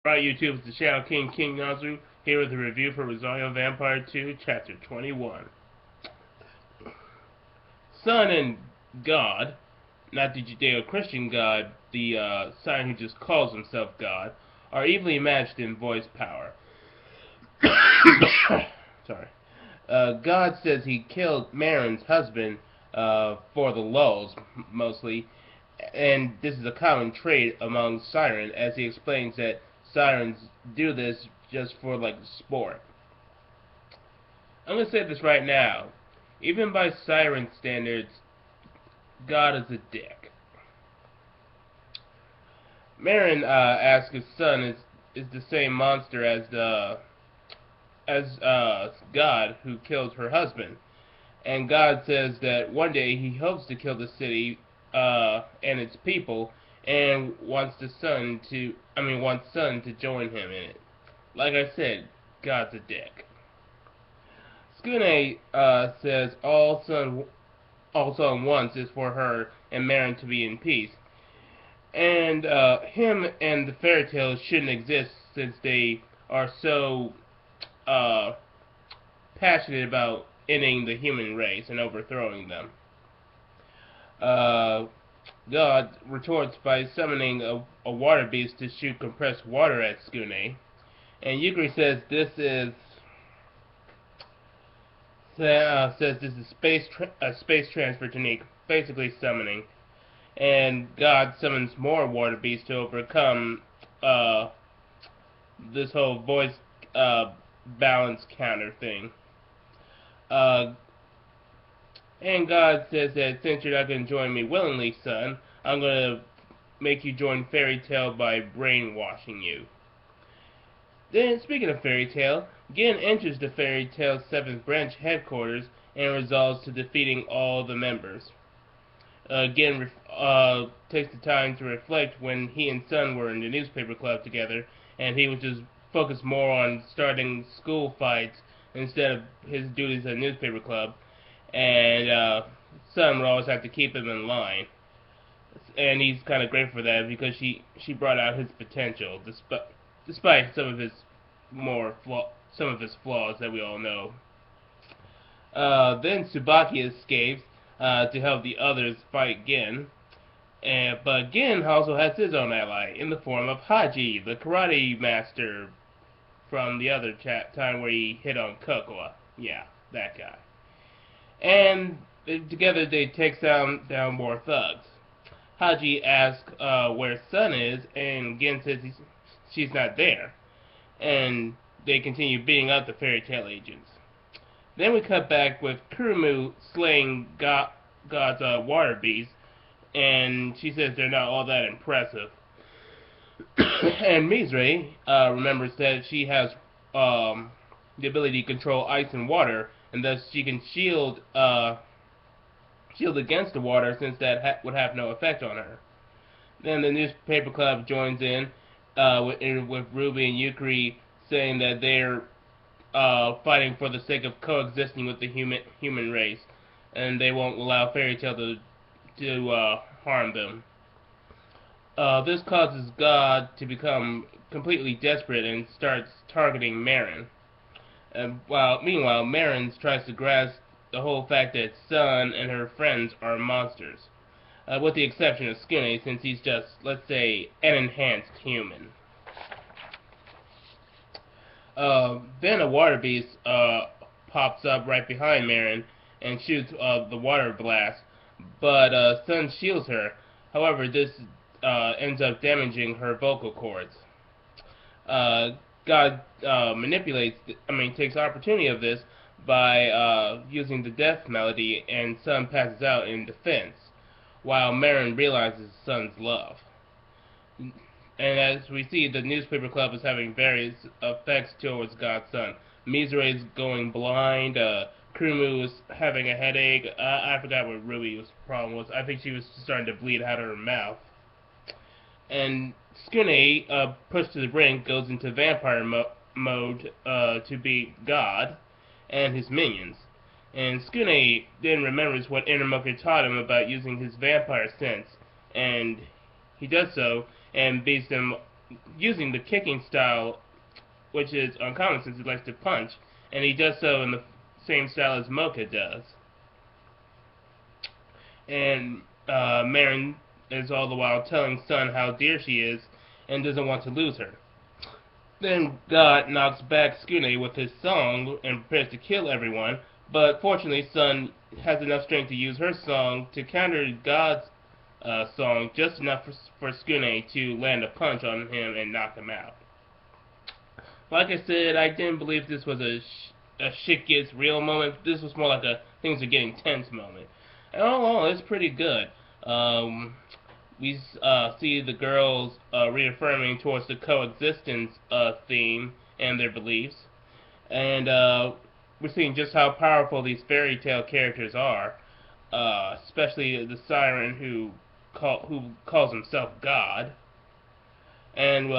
Right, YouTube, it's the Shadow King, King Nazu, here with a review for Rosario Vampire 2, Chapter 21. Sun and God, not the Judeo-Christian God, the Sun who just calls himself God, are evenly matched in voice power. Sorry. God says he killed Marin's husband for the lulz, mostly, and this is a common trait among Siren, as he explains that Sirens do this just for, like, sport. I'm gonna say this right now. Even by Siren standards, God is a dick. Marin asks his son is the same monster as God who killed her husband, and God says that one day he hopes to kill the city and its people, and wants Sun to join him in it. Like I said, God's a dick. Tsukune says all Sun wants is for her and Marin to be in peace, and him and the fairy tales shouldn't exist since they are so uh, passionate about ending the human race and overthrowing them. Uh, God retorts by summoning a water beast to shoot compressed water at Tsukune, and Yukari says this is a space transfer technique, basically summoning, and God summons more water beasts to overcome this whole voice balance counter thing. Uh, and God says that since you're not going to join me willingly, son, I'm going to make you join Fairy Tail by brainwashing you. Then, speaking of Fairy Tail, Gin enters the Fairy Tail 7th branch headquarters and resolves to defeating all the members. Gin takes the time to reflect when he and Sun were in the newspaper club together, and he was just focused more on starting school fights instead of his duties at the newspaper club, and Sun would always have to keep him in line. And he's kind of grateful for that because she brought out his potential, despite some of his flaws that we all know. Then Tsubaki escapes to help the others fight Gin, but Gin also has his own ally in the form of Haji, the karate master from the other time where he hit on Kokoa. Yeah, that guy. And together they take down more thugs. Haji asks where Sun is, and Gin says she's not there. And they continue beating up the fairy tale agents. Then we cut back with Kurumu slaying God's water beast, and she says they're not all that impressive. And Mizre remembers that she has the ability to control ice and water, and thus she can shield against the water since that would have no effect on her. Then the newspaper club joins in with Ruby and Yukari saying that they're fighting for the sake of coexisting with the human race, and they won't allow Fairy Tail to harm them. This causes God to become completely desperate and starts targeting Marin. Meanwhile, Marin tries to grasp the whole fact that Sun and her friends are monsters, with the exception of Tsukune, since he's just, let's say, an enhanced human. Then a water beast pops up right behind Marin and shoots the water blast, but Sun shields her. However, this ends up damaging her vocal cords. God takes opportunity of this by using the death melody, and Sun passes out in defense, while Marin realizes Sun's love. And as we see, the newspaper club is having various effects towards God's son. Mizure is going blind. Kurumu is having a headache. I forgot what Ruby's problem was. I think she was starting to bleed out of her mouth. And Tsukune, pushed to the brink, goes into vampire mode to beat God and his minions. And Tsukune then remembers what Innermoker taught him about using his vampire sense, and he does so and beats them using the kicking style, which is uncommon since he likes to punch, and he does so in the same style as Mocha does. And Marin is all the while telling Sun how dear she is and doesn't want to lose her. Then God knocks back Tsukune with his song and prepares to kill everyone, but fortunately Sun has enough strength to use her song to counter God's song just enough for Tsukune to land a punch on him and knock him out. Like I said, I didn't believe this was a shit gets real moment. This was more like a things are getting tense moment. And all it's pretty good. We see the girls reaffirming towards the coexistence theme and their beliefs, and we're seeing just how powerful these fairy tale characters are, especially the siren who calls himself God, and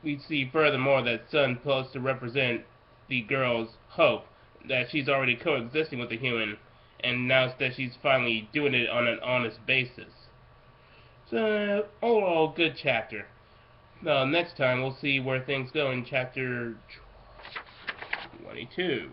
we see furthermore that Sun supposed to represent the girl's hope that she's already coexisting with the human, and now that she's finally doing it on an honest basis. So, overall, good chapter. Next time we'll see where things go in chapter 22.